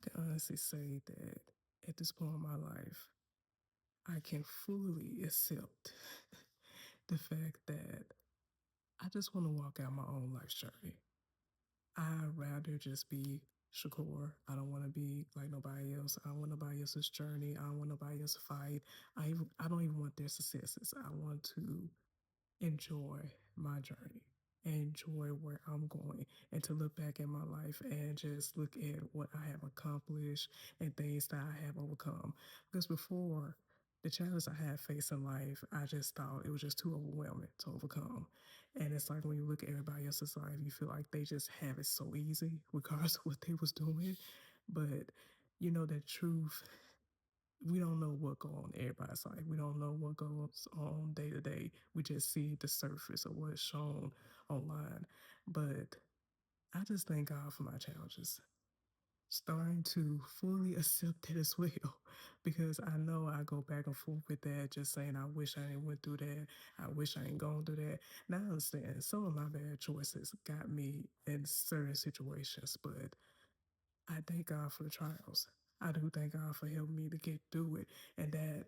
can honestly say that at this point in my life, I can fully accept the fact that I just want to walk out my own life journey. I'd rather just be Shakur. I don't want to be like nobody else. I don't want nobody else's journey. I don't want nobody else to fight. I don't even want their successes. I want to enjoy my journey, enjoy where I'm going, and to look back at my life and just look at what I have accomplished and things that I have overcome. Because before, the challenges I had faced in life, I just thought it was just too overwhelming to overcome. And it's like when you look at everybody else's life, you feel like they just have it so easy, regardless of what they was doing. But you know the truth, we don't know what goes on in everybody's life. We don't know what goes on day to day. We just see the surface of what's shown online. But I just thank God for my challenges. Starting to fully accept it as well. Because I know I go back and forth with that, just saying I wish I didn't went through that. I wish I ain't gone through that. Now I understand some of my bad choices got me in certain situations, but I thank God for the trials. I do thank God for helping me to get through it, and that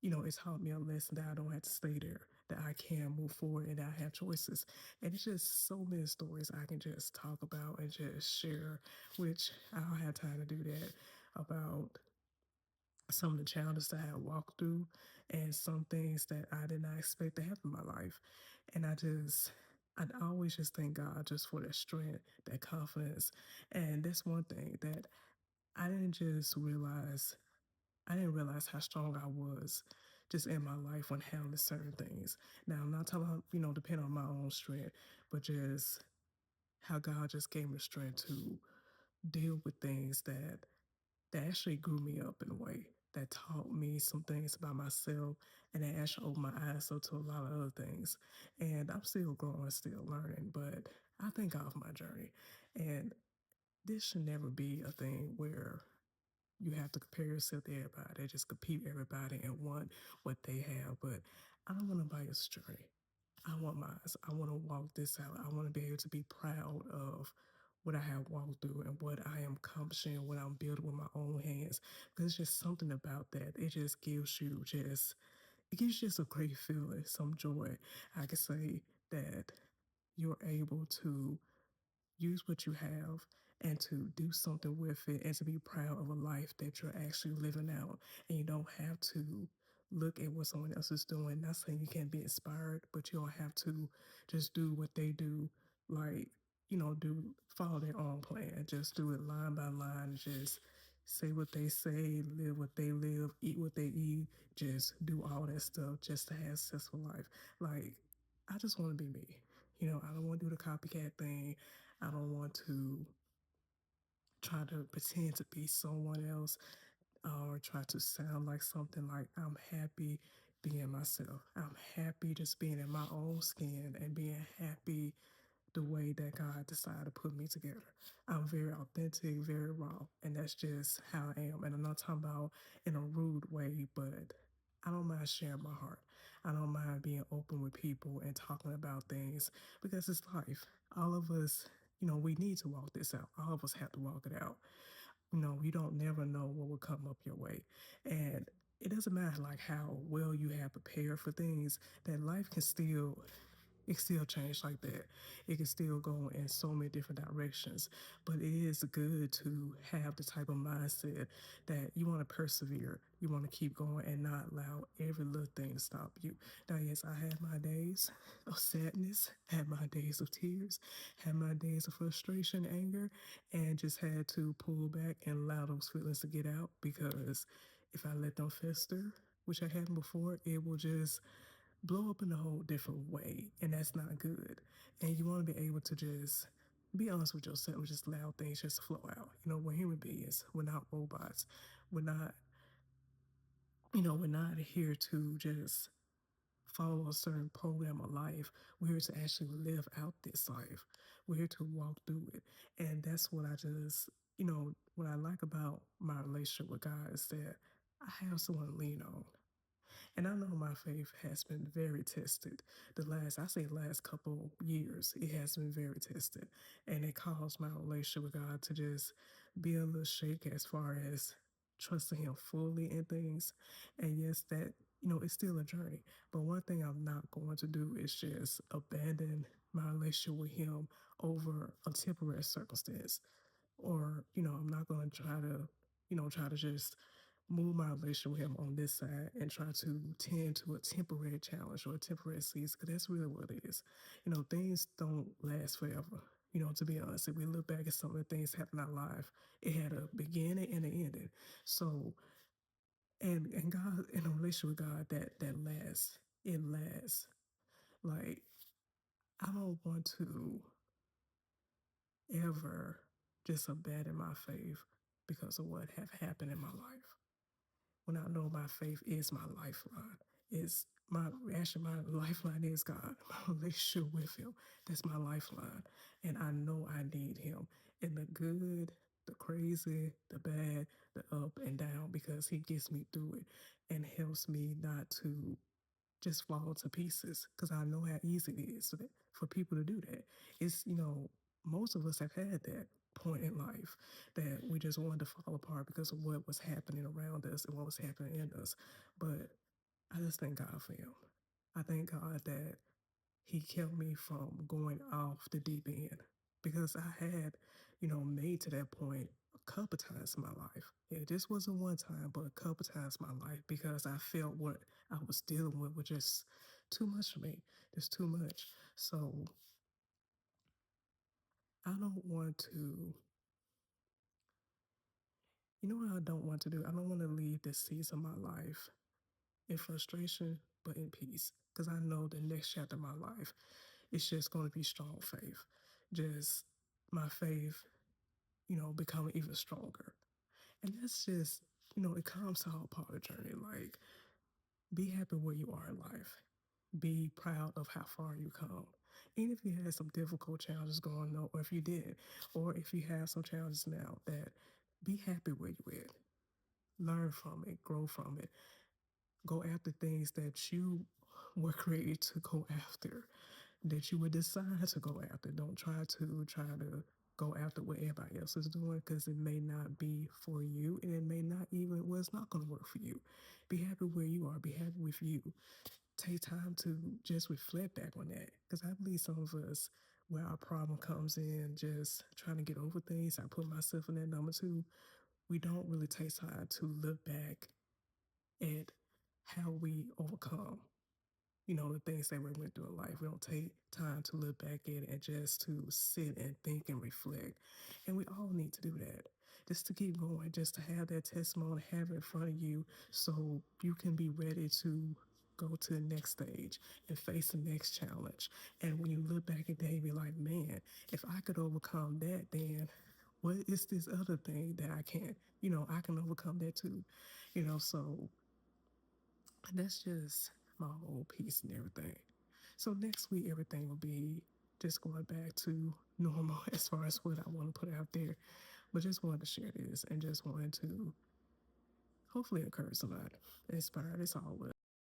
it's taught me a lesson that I don't have to stay there, that I can move forward and that I have choices. And it's just so many stories I can just talk about and just share, which I don't have time to do that, about some of the challenges that I had walked through and some things that I did not expect to happen in my life. And I always just thank God just for that strength, that confidence. And that's one thing that I didn't just realize I didn't realize how strong I was just in my life when handling certain things. Now, I'm not talking about, depending on my own strength, but just how God just gave me the strength to deal with things that actually grew me up in a way that taught me some things about myself and that actually opened my eyes up to a lot of other things. And I'm still growing, still learning, but I thank God for my journey. And this should never be a thing where you have to compare yourself to everybody. Just compete with everybody and want what they have. But I don't want to buy a journey. I want mine. I want to walk this out. I want to be able to be proud of what I have walked through and what I am accomplishing, what I'm building with my own hands. Because it's just something about that. It gives you just a great feeling, some joy. I can say that you're able to use what you have and to do something with it and to be proud of a life that you're actually living out. And you don't have to look at what someone else is doing. Not saying you can't be inspired, but you don't have to just do what they do, like, do follow their own plan. Just do it line by line. Just say what they say, live what they live, eat what they eat, just do all that stuff just to have a successful life. Like, I just want to be me. I don't want to do the copycat thing. I don't want to try to pretend to be someone else or try to sound like something. Like, I'm happy being myself. I'm happy just being in my own skin and being happy the way that God decided to put me together. I'm very authentic, very raw, and that's just how I am. And I'm not talking about in a rude way, but I don't mind sharing my heart. I don't mind being open with people and talking about things because it's life. All of us, we need to walk this out. All of us have to walk it out. You don't never know what will come up your way. And it doesn't matter like how well you have prepared for things, that life can still it still change like that. It can still go in so many different directions. But it is good to have the type of mindset that you want to persevere, you want to keep going and not allow every little thing to stop you. Now, yes, I had my days of sadness, had my days of tears, had my days of frustration, anger, and just had to pull back and allow those feelings to get out because if I let them fester, which I hadn't before, it will just blow up in a whole different way, and that's not good. And you want to be able to just be honest with yourself and just allow things just to flow out. We're human beings. We're not robots. We're not, we're not here to just follow a certain program of life. We're here to actually live out this life. We're here to walk through it. And that's what what I like about my relationship with God is that I have someone to lean on. And I know my faith has been very tested. I say last couple years, it has been very tested. And it caused my relationship with God to just be a little shaky as far as trusting him fully in things. And yes, that, it's still a journey. But one thing I'm not going to do is just abandon my relationship with him over a temporary circumstance. Or, I'm not going to try to just move my relationship with him on this side and try to tend to a temporary challenge or a temporary season, because that's really what it is. Things don't last forever. To be honest, if we look back at some of the things happen in our life, it had a beginning and an ending. So, and God, in a relationship with God, that lasts. It lasts. Like, I don't want to ever just abandon my faith because of what have happened in my life. When I know my faith is my lifeline. Is my actually my lifeline is God. My relationship with Him. That's my lifeline. And I know I need Him in the good, the crazy, the bad, the up and down, because He gets me through it and helps me not to just fall to pieces, because I know how easy it is for people to do that. It's, most of us have had that point in life that we just wanted to fall apart because of what was happening around us and what was happening in us. But I just thank God for him. I thank God that he kept me from going off the deep end, because I had, made to that point a couple times in my life. It just wasn't one time, but a couple times in my life, because I felt what I was dealing with was just too much for me. Just too much. So I don't want to, what I don't want to do? I don't want to leave this season of my life in frustration, but in peace. Because I know the next chapter of my life, it's just going to be strong faith. Just my faith, becoming even stronger. And that's just, it comes all part of the journey. Like, be happy where you are in life. Be proud of how far you come. Even if you had some difficult challenges going on, or if you did, or if you have some challenges now, that be happy where you at. Learn from it, grow from it, go after things that you were created to go after, that you would decide to go after. Don't try to go after what everybody else is doing, because it may not be for you, and it may not even, well, it's not going to work for you. Be happy where you are. Be happy with you. Take time to just reflect back on that, because I believe some of us, where our problem comes in, just trying to get over things. I put myself in that number too. We don't really take time to look back at how we overcome, the things that we went through in life. We don't take time to look back at it and just to sit and think and reflect. And we all need to do that. Just to keep going, just to have that testimony, have it in front of you, so you can be ready to go to the next stage and face the next challenge. And when you look back at that, you be like, man, if I could overcome that, then what is this other thing that I can't? I can overcome that too. So that's just my whole piece and everything. So next week, everything will be just going back to normal as far as what I want to put out there. But just wanted to share this and just wanted to hopefully encourage somebody, inspire. That's all it